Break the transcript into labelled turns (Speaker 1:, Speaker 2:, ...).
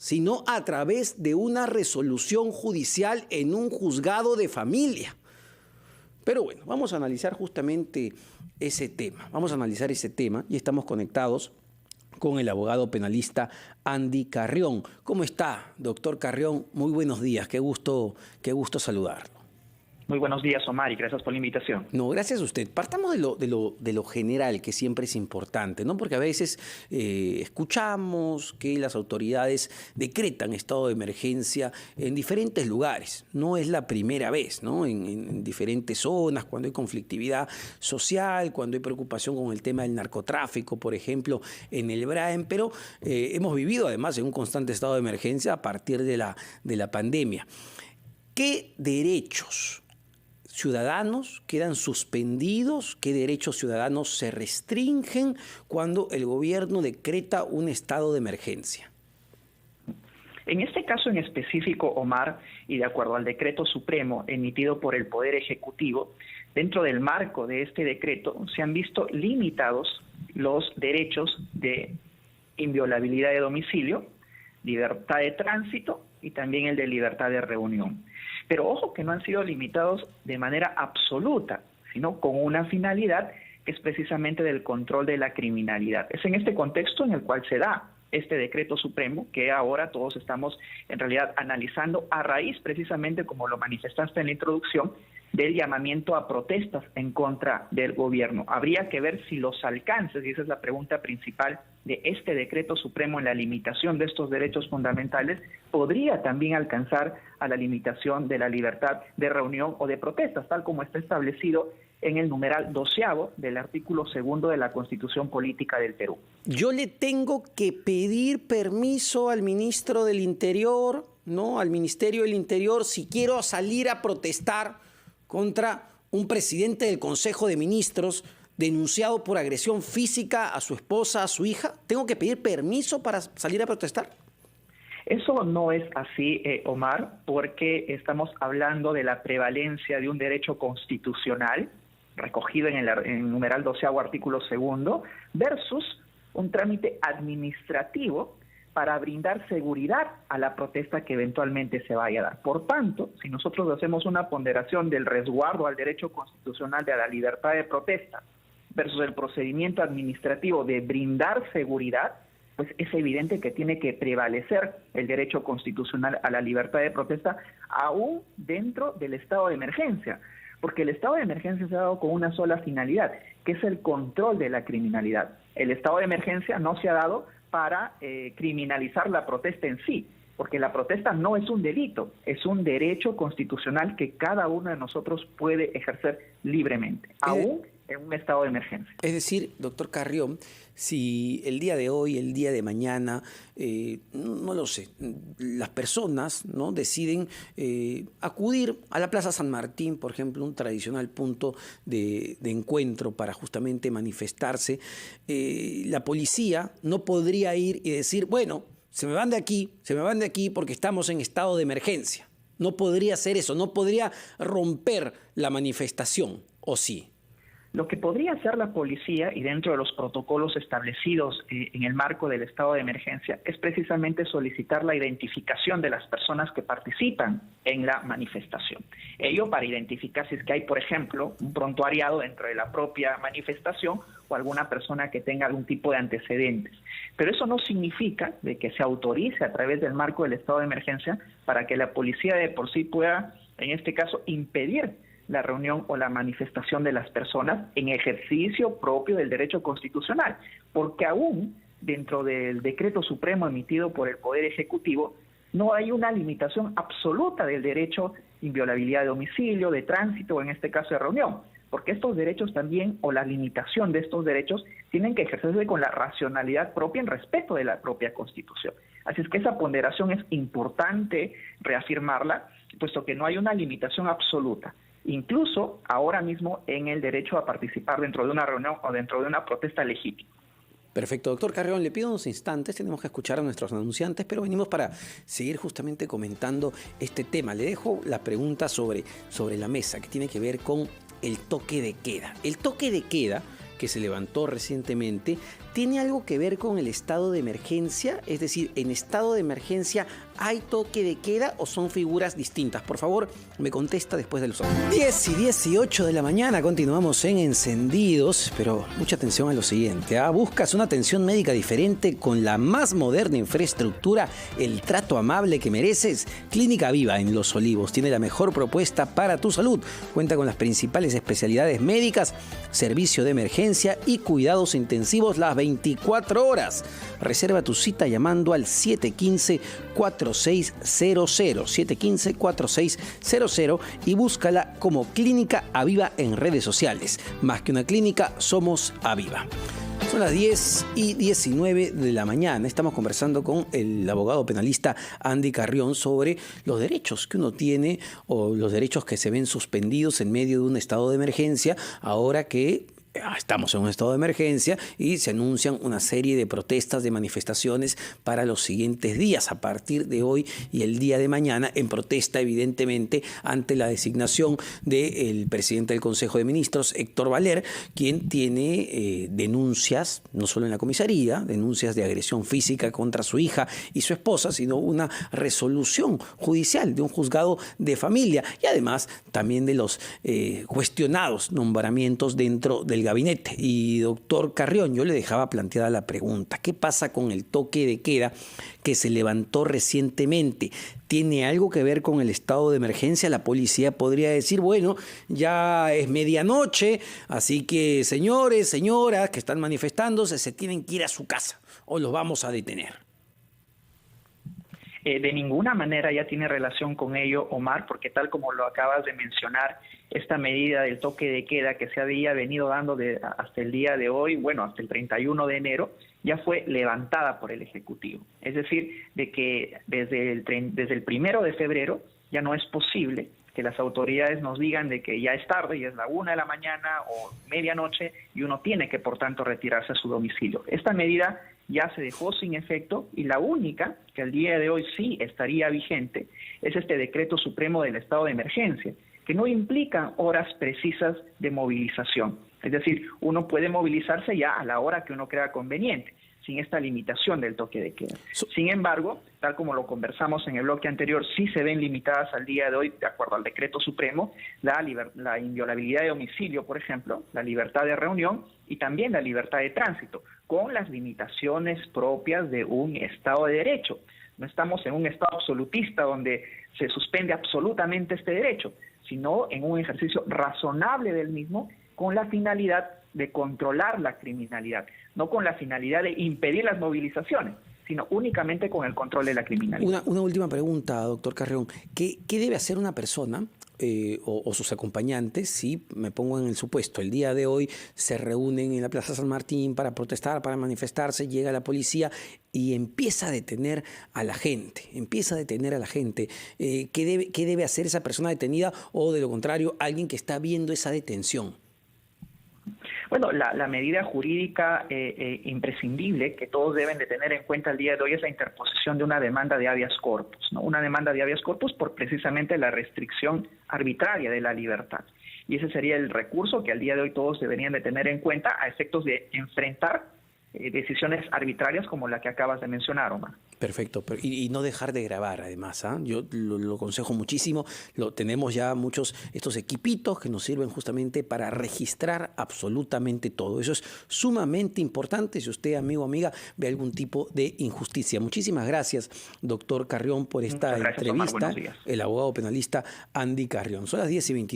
Speaker 1: sino a través de una resolución judicial en un juzgado de familia. Pero bueno, vamos a analizar justamente ese tema. Vamos a analizar ese tema y estamos conectados con el abogado penalista Andy Carrión. ¿Cómo está, doctor Carrión? Muy buenos días, qué gusto saludarlo.
Speaker 2: Muy buenos días, Omar, y gracias por la invitación.
Speaker 1: No, gracias a usted. Partamos de lo general, que siempre es importante, ¿no? Porque a veces escuchamos que las autoridades decretan estado de emergencia en diferentes lugares. No es la primera vez, ¿no? En diferentes zonas, cuando hay conflictividad social, cuando hay preocupación con el tema del narcotráfico, por ejemplo, en el Braen, pero hemos vivido además en un constante estado de emergencia a partir de la pandemia. ¿Qué derechos ciudadanos quedan suspendidos? ¿Qué derechos ciudadanos se restringen cuando el gobierno decreta un estado de emergencia?
Speaker 2: En este caso en específico, Omar, y de acuerdo al decreto supremo emitido por el Poder Ejecutivo, dentro del marco de este decreto se han visto limitados los derechos de inviolabilidad de domicilio, libertad de tránsito y también el de libertad de reunión. Pero ojo que no han sido limitados de manera absoluta, sino con una finalidad que es precisamente del control de la criminalidad. Es en este contexto en el cual se da este decreto supremo que ahora todos estamos en realidad analizando a raíz precisamente, como lo manifestaste en la introducción, del llamamiento a protestas en contra del gobierno. Habría que ver si los alcances, y esa es la pregunta principal de este decreto supremo en la limitación de estos derechos fundamentales, podría también alcanzar a la limitación de la libertad de reunión o de protestas, tal como está establecido en el numeral 12º del artículo 2 de la Constitución Política del Perú.
Speaker 1: Yo le tengo que pedir permiso al ministro del Interior, ¿no? Al Ministerio del Interior, si quiero salir a protestar contra un presidente del Consejo de Ministros denunciado por agresión física a su esposa, a su hija. ¿Tengo que pedir permiso para salir a protestar?
Speaker 2: Eso no es así, Omar, porque estamos hablando de la prevalencia de un derecho constitucional recogido en el numeral 12º artículo 2 versus un trámite administrativo para brindar seguridad a la protesta que eventualmente se vaya a dar. Por tanto, si nosotros hacemos una ponderación del resguardo al derecho constitucional de la libertad de protesta versus el procedimiento administrativo de brindar seguridad, pues es evidente que tiene que prevalecer el derecho constitucional a la libertad de protesta aún dentro del estado de emergencia, porque el estado de emergencia se ha dado con una sola finalidad, que es el control de la criminalidad. El estado de emergencia no se ha dado para criminalizar la protesta en sí, porque la protesta no es un delito, es un derecho constitucional que cada uno de nosotros puede ejercer libremente, aún en un estado de emergencia.
Speaker 1: Es decir, doctor Carrión, si el día de hoy, el día de mañana, no lo sé, las personas, ¿no?, deciden acudir a la Plaza San Martín, por ejemplo, un tradicional punto de encuentro para justamente manifestarse, la policía no podría ir y decir, bueno, se me van de aquí porque estamos en estado de emergencia. No podría hacer eso, no podría romper la manifestación, ¿o sí?
Speaker 2: Lo que podría hacer la policía, y dentro de los protocolos establecidos en el marco del estado de emergencia, es precisamente solicitar la identificación de las personas que participan en la manifestación. Ello para identificar si es que hay, por ejemplo, un prontuariado dentro de la propia manifestación o alguna persona que tenga algún tipo de antecedentes. Pero eso no significa de que se autorice a través del marco del estado de emergencia para que la policía de por sí pueda, en este caso, impedir la reunión o la manifestación de las personas en ejercicio propio del derecho constitucional, porque aún dentro del decreto supremo emitido por el Poder Ejecutivo no hay una limitación absoluta del derecho de inviolabilidad de domicilio, de tránsito o en este caso de reunión, porque estos derechos también, o la limitación de estos derechos, tienen que ejercerse con la racionalidad propia en respeto de la propia Constitución. Así es que esa ponderación es importante reafirmarla, puesto que no hay una limitación absoluta. Incluso ahora mismo en el derecho a participar dentro de una reunión o dentro de una protesta legítima.
Speaker 1: Perfecto, doctor Carrión, le pido unos instantes, tenemos que escuchar a nuestros anunciantes, pero venimos para seguir justamente comentando este tema. Le dejo la pregunta sobre la mesa, que tiene que ver con el toque de queda. El toque de queda, que que se levantó recientemente tiene algo que ver con el estado de emergencia? Es decir, ¿en estado de emergencia hay toque de queda o son figuras distintas? Por favor, me contesta después de los 10:18 de la mañana. Continuamos en Encendidos, pero mucha atención a lo siguiente. ¿Buscas una atención médica diferente con la más moderna infraestructura, el trato amable que mereces? Clínica Viva en Los Olivos tiene la mejor propuesta para tu salud. Cuenta con las principales especialidades médicas, servicio de emergencia y cuidados intensivos las 24 horas. Reserva tu cita llamando al 715-4600, 715-4600 y búscala como Clínica Aviva en redes sociales. Más que una clínica, somos Aviva. Son las 10:19 de la mañana. Estamos conversando con el abogado penalista Andy Carrión sobre los derechos que uno tiene o los derechos que se ven suspendidos en medio de un estado de emergencia, ahora que estamos en un estado de emergencia y se anuncian una serie de protestas, de manifestaciones para los siguientes días, a partir de hoy y el día de mañana, en protesta evidentemente ante la designación del presidente del Consejo de Ministros, Héctor Valer, quien tiene denuncias, no solo en la comisaría, denuncias de agresión física contra su hija y su esposa, sino una resolución judicial de un juzgado de familia y además también de los cuestionados nombramientos dentro del gabinete. Y doctor Carrión, yo le dejaba planteada la pregunta: ¿qué pasa con el toque de queda que se levantó recientemente? ¿Tiene algo que ver con el estado de emergencia? La policía podría decir, bueno, ya es medianoche, así que señores, señoras que están manifestándose se tienen que ir a su casa o los vamos a detener.
Speaker 2: De ninguna manera ya tiene relación con ello, Omar, porque tal como lo acabas de mencionar, esta medida del toque de queda que se había venido dando hasta el día de hoy, bueno, hasta el 31 de enero, ya fue levantada por el Ejecutivo. Es decir, de que desde el 1 de febrero ya no es posible que las autoridades nos digan de que ya es tarde, ya es la 1 de la mañana o medianoche y uno tiene que, por tanto, retirarse a su domicilio. Esta medida ya se dejó sin efecto y la única que al día de hoy sí estaría vigente es este decreto supremo del estado de emergencia, que no implica horas precisas de movilización. Es decir, uno puede movilizarse ya a la hora que uno crea conveniente, sin esta limitación del toque de queda. Sin embargo, tal como lo conversamos en el bloque anterior, sí se ven limitadas al día de hoy, de acuerdo al decreto supremo, la inviolabilidad de domicilio, por ejemplo, la libertad de reunión y también la libertad de tránsito, con las limitaciones propias de un Estado de Derecho. No estamos en un Estado absolutista donde se suspende absolutamente este derecho, sino en un ejercicio razonable del mismo con la finalidad de controlar la criminalidad, no con la finalidad de impedir las movilizaciones, sino únicamente con el control de la criminalidad.
Speaker 1: Una última pregunta, doctor Carrión. ¿Qué debe hacer una persona o sus acompañantes si, me pongo en el supuesto, el día de hoy se reúnen en la Plaza San Martín para protestar, para manifestarse, llega la policía y empieza a detener a la gente? ¿Qué debe hacer esa persona detenida o, de lo contrario, alguien que está viendo esa detención?
Speaker 2: Bueno, la medida jurídica imprescindible que todos deben de tener en cuenta el día de hoy es la interposición de una demanda de habeas corpus, ¿no? Una demanda de habeas corpus por precisamente la restricción arbitraria de la libertad. Y ese sería el recurso que al día de hoy todos deberían de tener en cuenta a efectos de enfrentar decisiones arbitrarias como la que acabas de mencionar, Omar.
Speaker 1: Perfecto, y no dejar de grabar además, ¿eh? Yo lo aconsejo muchísimo. Tenemos ya estos equipitos que nos sirven justamente para registrar absolutamente todo. Eso es sumamente importante si usted, amigo o amiga, ve algún tipo de injusticia. Muchísimas gracias, doctor Carrión, por esta entrevista.
Speaker 2: Omar, buenos días.
Speaker 1: El abogado penalista Andy Carrión. Son las 10:22.